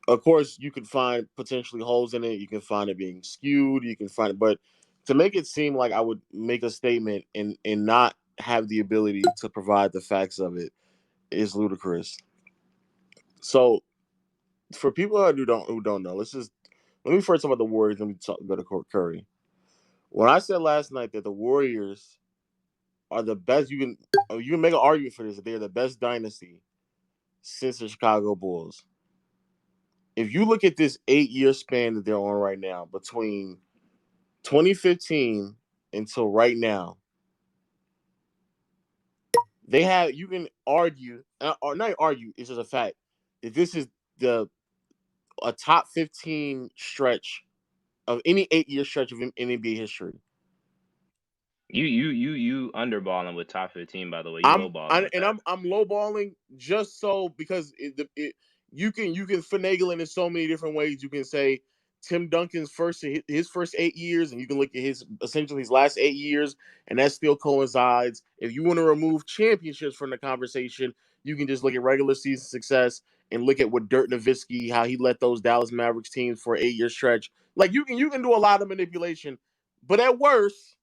Of course, you could find potentially holes in it. You can find it being skewed. You can find it, but to make it seem like I would make a statement and not have the ability to provide the facts of it is ludicrous. So for people who don't know, let me first talk about the Warriors. Let me go to Curry. When I said last night that the Warriors are the best, you can make an argument for this that they're the best dynasty since the Chicago Bulls. If you look at this 8 year span that they're on right now, between 2015 until right now, they have you can argue or not argue, it's just a fact that this is the a top 15 stretch of any 8 year stretch of NBA history. You underballing with top 15, by the way. You I'm lowballing I, with and that. I'm lowballing just so because you can finagle it in so many different ways. You can say Tim Duncan's his first 8 years, and you can look at his essentially his last 8 years, and that still coincides. If you want to remove championships from the conversation, you can just look at regular season success and look at what Dirk Nowitzki, how he led those Dallas Mavericks teams for an 8 year stretch. Like you can do a lot of manipulation, but at worst,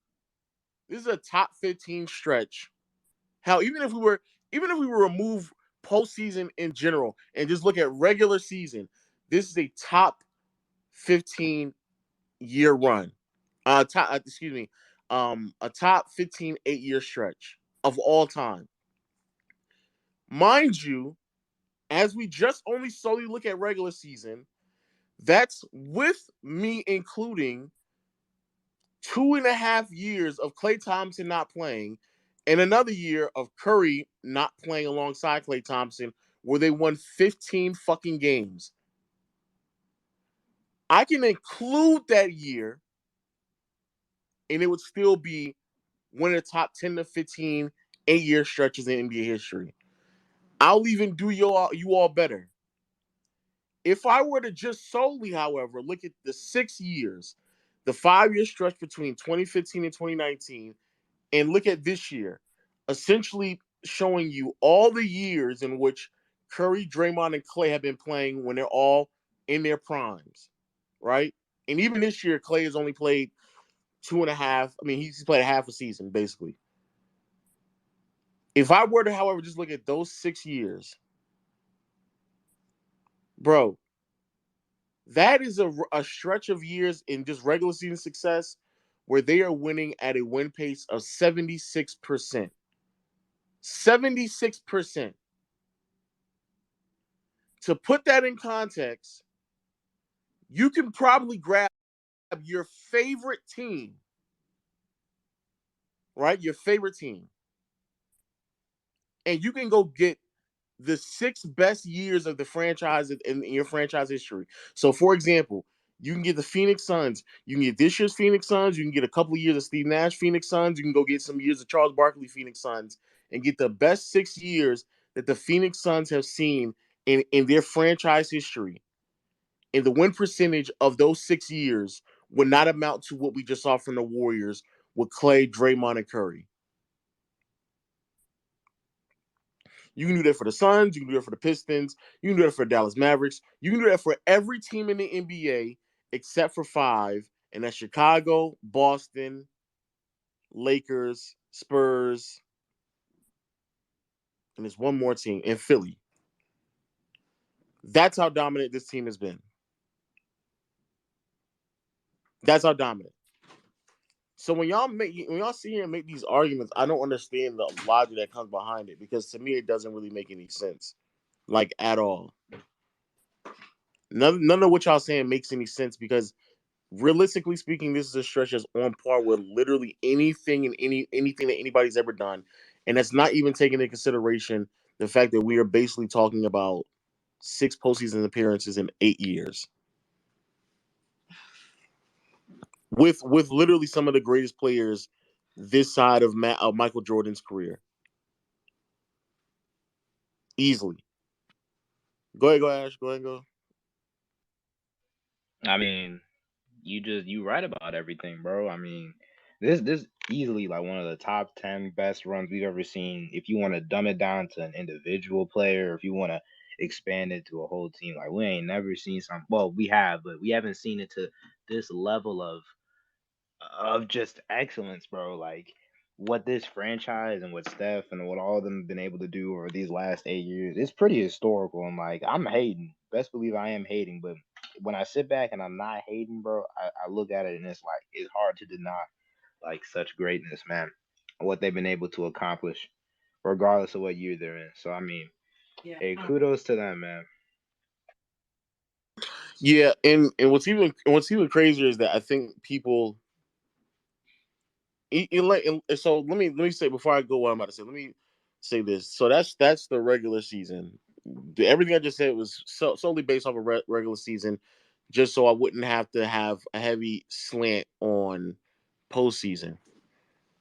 this is a top 15 stretch. How even if we were remove postseason in general and just look at regular season, this is a top 15 year run. Excuse me, a top 15 8 year stretch of all time. Mind you, as we just only solely look at regular season, that's with me including 2.5 years of Klay Thompson not playing, and another year of Curry not playing alongside Klay Thompson, where they won 15 fucking games. I can include that year, and it would still be one of the top 10 to 15 8 year stretches in NBA history. I'll even do you all better. If I were to just solely, however, look at the 6 years, the 5 year stretch between 2015 and 2019, and look at this year, essentially showing you all the years in which Curry, Draymond, and Clay have been playing when they're all in their primes, right? And even this year, Clay has only played two and a half. I mean, he's played a half a season, basically. If I were to, however, just look at those 6 years, bro, that is a stretch of years in just regular season success where they are winning at a win pace of 76%. 76%. To put that in context, you can probably grab your favorite team, right? Your favorite team, and you can go get the 6 best years of the franchise in your franchise history. So, for example, you can get the Phoenix Suns. You can get this year's Phoenix Suns. You can get a couple of years of Steve Nash Phoenix Suns. You can go get some years of Charles Barkley Phoenix Suns and get the best 6 years that the Phoenix Suns have seen in their franchise history. And the win percentage of those 6 years would not amount to what we just saw from the Warriors with Clay, Draymond, and Curry. You can do that for the Suns. You can do that for the Pistons. You can do that for the Dallas Mavericks. You can do that for every team in the NBA except for five, and that's Chicago, Boston, Lakers, Spurs, and there's one more team in Philly. That's how dominant this team has been. That's how dominant. So when y'all see here and make these arguments, I don't understand the logic that comes behind it because to me it doesn't really make any sense, like at all. None of what y'all saying makes any sense because realistically speaking, this is a stretch that's on par with literally anything and anything that anybody's ever done, and that's not even taking into consideration the fact that we are basically talking about 6 postseason appearances in 8 years, with literally some of the greatest players this side of Michael Jordan's career, easily. Go ahead, Ash. Go ahead, and go. I mean, you right about everything, bro. I mean, this easily like one of the top 10 best runs we've ever seen. If you want to dumb it down to an individual player, if you want to expanded to a whole team. Like we ain't never seen some. Well, we have, but we haven't seen it to this level of just excellence, bro. Like what this franchise and what Steph and what all of them have been able to do over these last 8 years, it's pretty historical. And like I'm hating, best believe I am hating, but when I sit back and I'm not hating, bro, I look at it and it's like it's hard to deny like such greatness, man. What they've been able to accomplish, regardless of what year they're in. So I mean, hey, kudos to them, man. Yeah, and what's even crazier is that I think people. So let me say before I go what I'm about to say. Let me say this. So that's the regular season. Everything I just said was solely based off of regular season, just so I wouldn't have to have a heavy slant on postseason.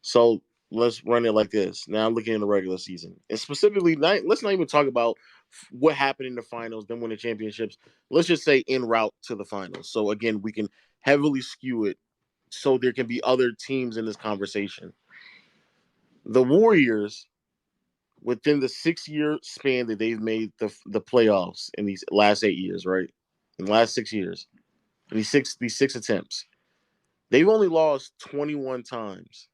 So let's run it like this. Now I'm looking in the regular season, and specifically, let's not even talk about what happened in the finals, then win the championships. Let's just say en route to the finals. So again, we can heavily skew it so there can be other teams in this conversation. The Warriors, within the 6 year span that they've made the playoffs in these last 8 years, right? In the last 6 years, in these six attempts, they've only lost 21 times.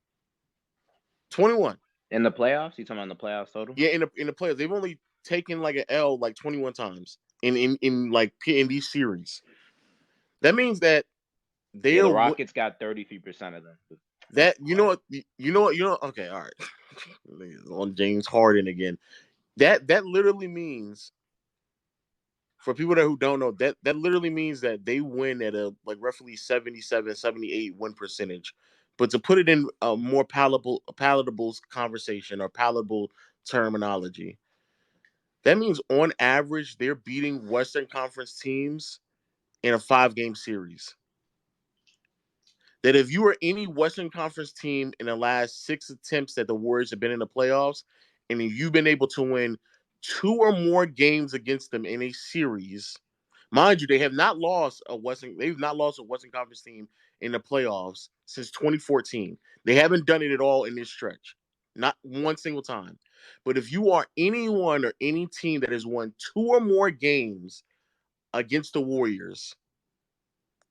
21. In the playoffs, you talking about in the playoffs total? Yeah, in the playoffs, they've only taken like an L like 21 times in like in these series. That means that Yeah, they're the Rockets got 33% of them. that you know Like what you know. Okay, all right. On James Harden again. That literally means, for people that who don't know, that literally means that they win at a like roughly 77, 78 win percentage. But to put it in a more palatable conversation or palatable terminology, that means on average they're beating Western Conference teams in a 5 game series. That if you are any Western Conference team in the last 6 attempts that the Warriors have been in the playoffs, and you've been able to win 2 or more games against them in a series, mind you, they've not lost a Western Conference team in the playoffs since 2014. They haven't done it at all in this stretch. Not one single time. But if you are anyone or any team that has won 2 or more games against the Warriors,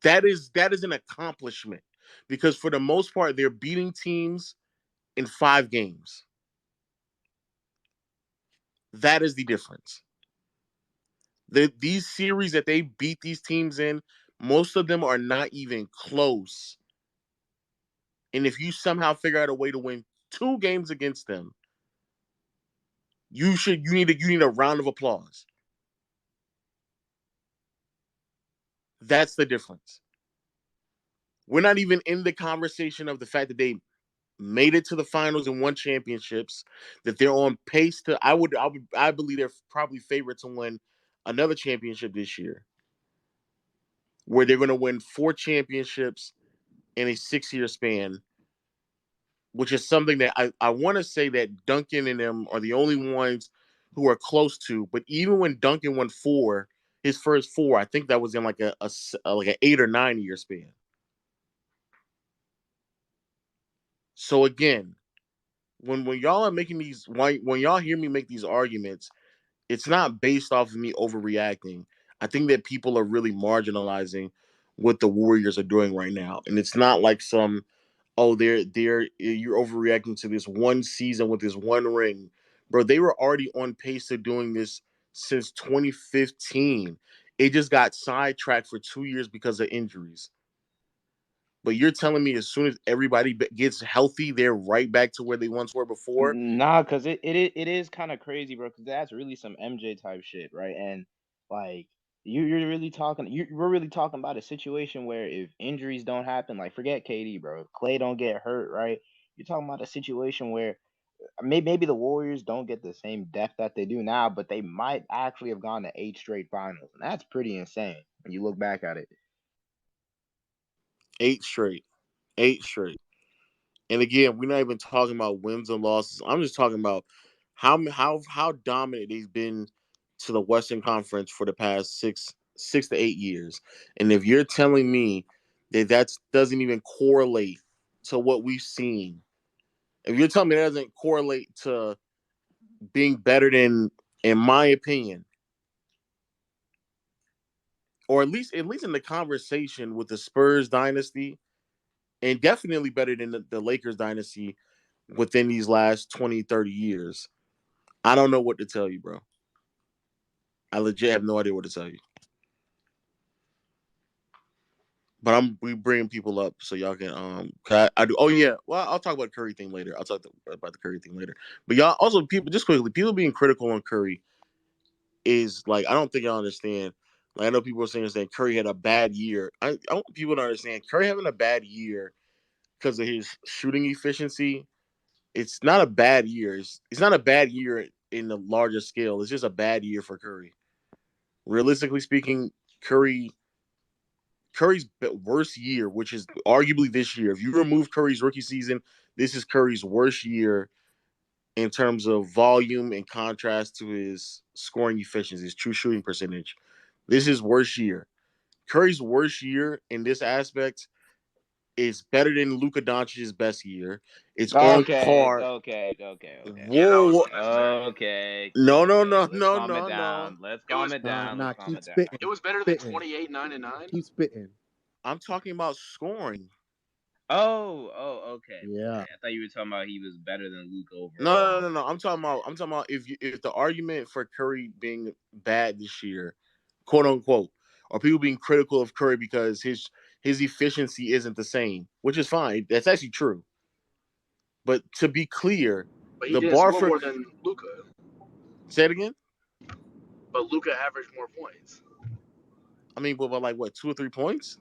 that is an accomplishment, because for the most part they're beating teams in 5 games. That is the difference. These series that they beat these teams in, most of them are not even close. And if you somehow figure out a way to win 2 games against them, you need a round of applause. That's the difference. We're not even in the conversation of the fact that they made it to the finals and won championships, that they're on pace to I believe they're probably favorite to win another championship this year, where they're going to win 4 championships in a 6 year span, which is something that I want to say that Duncan and them are the only ones who are close to. But even when Duncan won his first four, I think that was in like like an 8 or 9 year span. So again, when y'all are making when y'all hear me make these arguments, it's not based off of me overreacting. I think that people are really marginalizing what the Warriors are doing right now, and it's not like some, oh, you're overreacting to this one season with this one ring, bro. They were already on pace to doing this since 2015. It just got sidetracked for 2 years because of injuries. But you're telling me as soon as everybody gets healthy, they're right back to where they once were before? nah, cause it is kind of crazy, bro. Cause that's really some MJ type shit, right? And like we're really talking about a situation where if injuries don't happen, like forget KD, bro. If Clay don't get hurt, right? You're talking about a situation where maybe the Warriors don't get the same depth that they do now, but they might actually have gone to 8 straight finals, and that's pretty insane when you look back at it. 8 straight, 8 straight. And again, we're not even talking about wins and losses. I'm just talking about how dominant they've been to the Western Conference for the past 6 to 8 years. And if you're telling me that doesn't even correlate to what we've seen, if you're telling me that doesn't correlate to being better than, in my opinion, or at least in the conversation with the Spurs dynasty, and definitely better than the Lakers dynasty within these last 20, 30 years. I don't know what to tell you, bro. I legit have no idea what to tell you. But we bringing people up so y'all can 'cause I do. Oh yeah, well I'll talk about the Curry thing later. I'll talk about the Curry thing later. But y'all also people just quickly people being critical on Curry is like I don't think y'all understand. Like I know people are saying Curry had a bad year. I want people to understand Curry having a bad year because of his shooting efficiency. It's not a bad year. It's not a bad year in the larger scale. It's just a bad year for Curry. Realistically speaking, Curry's worst year, which is arguably this year. If you remove Curry's rookie season, this is Curry's worst year in terms of volume in contrast to his scoring efficiency, his true shooting percentage. This is worst year. Curry's worst year in this aspect is better than Luka Doncic's best year. It's on Okay, par. okay, okay, okay. Yeah, that was Whoa! unnecessary. Okay, No, no, okay. no, Let's no, calm it no, no. down. Let's It calm was it Nah, down. Let's nah, calm keep it down. it spitting, was better than spitting, 28, 9 and 9. keep spitting. I'm talking about scoring. Okay, Yeah, okay. I thought you were talking about he was better than Luke No, no, overall. no, no, no. I'm talking about if the argument for Curry being bad this year, quote unquote, or people being critical of Curry because his efficiency isn't the same, which is fine. That's actually true. But to be clear, But he the didn't bar score for more than Luca. say it again. But Luca averaged more points. I mean, but like what 2 or 3 points?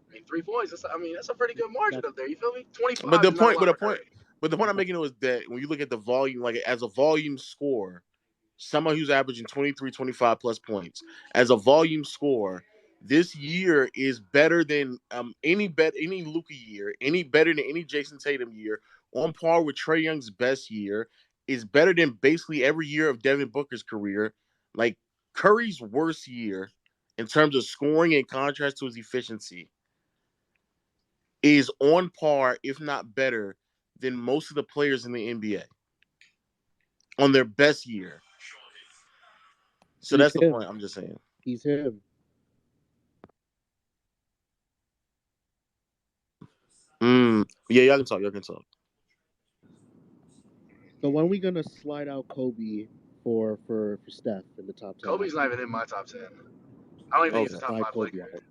I mean, 3 points. That's a pretty good margin that's up there. You feel me? But 25 the is not a point, but lot the for point, Curry. but the point I'm making was that when you look at the volume, like as a volume score, someone who's averaging 23, 25 plus points as a volume score, this year is better than any Luka year, any better than any Jason Tatum year, on par with Trey Young's best year, is better than basically every year of Devin Booker's career. Like Curry's worst year in terms of scoring in contrast to his efficiency is on par, if not better, than most of the players in the NBA on their best year. So he's that's the him. point. I'm just saying. He's him. Yeah, y'all can talk. Y'all can talk. So when are we gonna slide out Kobe for Steph in the top 10? Kobe's not even in my top 10. I don't even We're think gonna he's a Okay. top slide 5 Kobe Laker. out.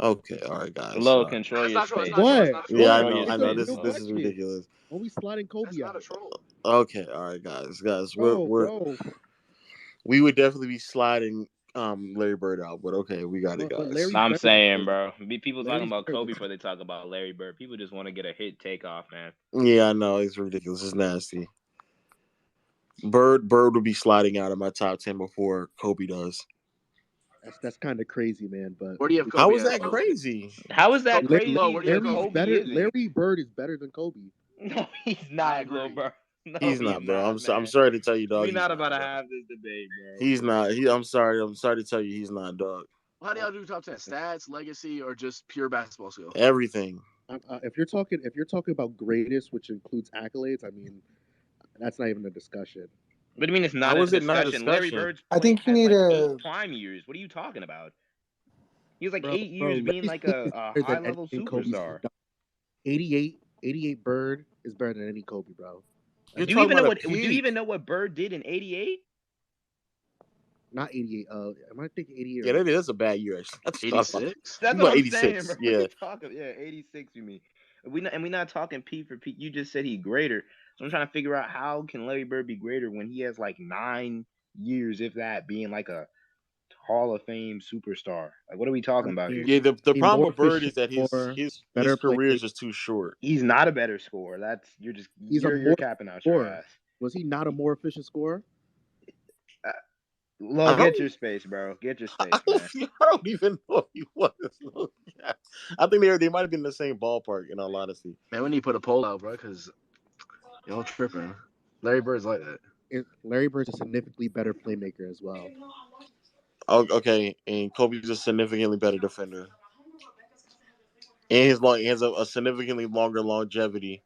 Okay. All right, guys. Low, control That's your not true. That's space. not true. That's What? not a Yeah, troll. I Control know. your It's I a know. space, This real is Low. this is question. ridiculous. When we sliding That's Kobe not a out, troll. Okay. All right, guys. bro, We're bro. we would definitely be sliding Larry Bird out, but okay, we got it, But guys. Larry's I'm better than saying, Bird. bro. Be people talking Larry's about better Kobe than. before they talk about Larry Bird. People just want to get a hit takeoff, man. Yeah, I know it's ridiculous. It's nasty. Bird would be sliding out of my top 10 before Kobe does. That's kind of crazy, man. But Where do you have we can How Kobe is at, that Low? crazy? How is that Low, crazy where do you have if Larry's Kobe? Kobe better. isn't? Larry Bird is better than Kobe. No, he's I not, Lil agree. bro. No, He's he's not, bro. not, I'm man. sorry to tell you, dog. We He's not not, about to bro. have this debate, bro. He's not. I'm sorry to tell you, he's not, dog. How do y'all do top 10? Stats, legacy, or just pure basketball skill? Everything. If you're talking about greatest, which includes accolades, I mean that's not even a discussion. What do you mean it's not How a is it not a discussion? Larry discussion? Bird's I point think you had need like 8 to. prime years. What are you talking about? He was like Bro, 8 years being Larry's like peak is a better high than level anything Kobe's ever superstar. done. 88 Bird is better than any Kobe, bro. You're That's Do you talking even know about a what? Do you peak. even know what Bird did in '88? not 88. Am I thinking 88 Yeah, or that is a bad year. That's what I'm talking about. 86? You That's what about I'm saying, 86? bro. What are Yeah. you talking? Yeah, '86. You mean? We not talking peak for peak. You just said he greater. So I'm trying to figure out how can Larry Bird be greater when he has like 9 years, if that, being like a Hall of Fame superstar. Like, what are we I talking about mean, here? Yeah. The problem more with Bird is efficient that scorer, his better career is playmaker. just too short. He's not a better scorer. That's He's a you're more capping out your scorer. ass. Was he not a more efficient scorer? Uh, Lo, I get your don't. space, bro. Get your I space, don't, man. I don't even know if he was. I think they might have been in the same ballpark. In all honesty. Man, we need to put a poll out, bro, because y'all tripping. Larry Bird's like that. Larry Bird's a significantly better playmaker as well. Oh, okay, and Kobe's a significantly better defender, and he has a significantly longer longevity.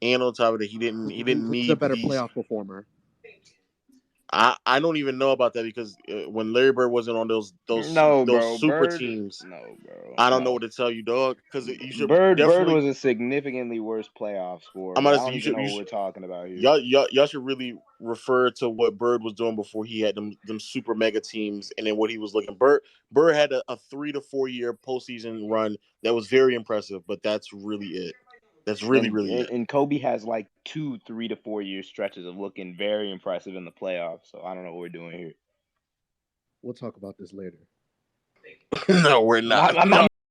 And on top of it, he didn't Who's a need better these. playoff performer? I don't even know about that because when Larry Bird wasn't on No, those bro. super Bird. teams, No, bro. I don't know No. what to tell you, dog. Because you should Bird definitely. was a significantly worse playoff scorer, I'm bro. I honest. don't even know what we're talking about here. Y'all should really refer to what Bird was doing before he had them super mega teams, and then what he was looking. Bird had a 3 to 4 year postseason run that was very impressive, but that's really it. That's really it. And Kobe has like 2 3 to 4 year stretches of looking very impressive in the playoffs. So I don't know what we're doing here. We'll talk about this later. No, we're not. I'm No.